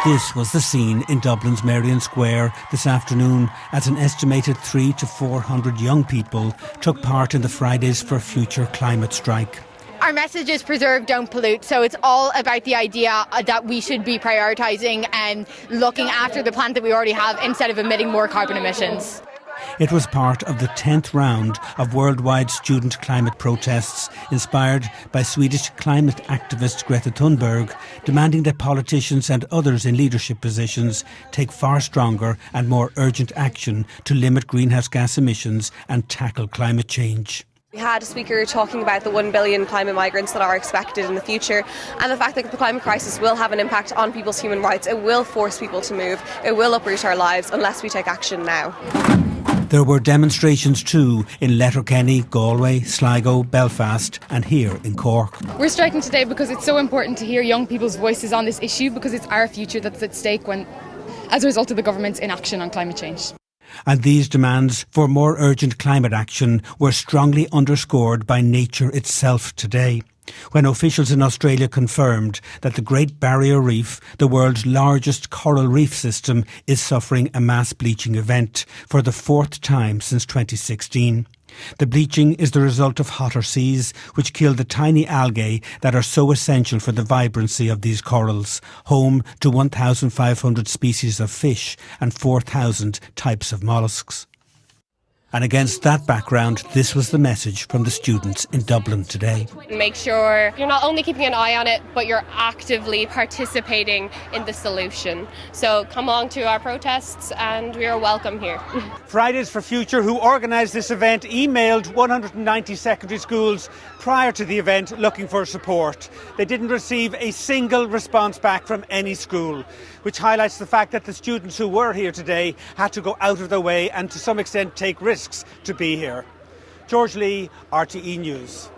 This was the scene in Dublin's Merrion Square this afternoon as an estimated 300 to 400 young people took part in the Fridays for Future climate strike. Our message is preserve, don't pollute. So it's all about the idea that we should be prioritising and looking after the planet that we already have instead of emitting more carbon emissions. It was part of the 10th round of worldwide student climate protests inspired by Swedish climate activist Greta Thunberg, demanding that politicians and others in leadership positions take far stronger and more urgent action to limit greenhouse gas emissions and tackle climate change. We had a speaker talking about the 1 billion climate migrants that are expected in the future, and the fact that the climate crisis will have an impact on people's human rights. It will force people to move. It will uproot our lives unless we take action now. There were demonstrations too in Letterkenny, Galway, Sligo, Belfast and here in Cork. We're striking today because it's so important to hear young people's voices on this issue, because it's our future that's at stake as a result of the government's inaction on climate change. And these demands for more urgent climate action were strongly underscored by nature itself today, when officials in Australia confirmed that the Great Barrier Reef, the world's largest coral reef system, is suffering a mass bleaching event for the 4th time since 2016. The bleaching is the result of hotter seas, which kill the tiny algae that are so essential for the vibrancy of these corals, home to 1,500 species of fish and 4,000 types of molluscs. And against that background, this was the message from the students in Dublin today. Make sure you're not only keeping an eye on it, but you're actively participating in the solution. So come along to our protests and we are welcome here. Fridays for Future, who organised this event, emailed 190 secondary schools prior to the event looking for support. They didn't receive a single response back from any school, which highlights the fact that the students who were here today had to go out of their way and to some extent take risks to be here. George Lee, RTE News.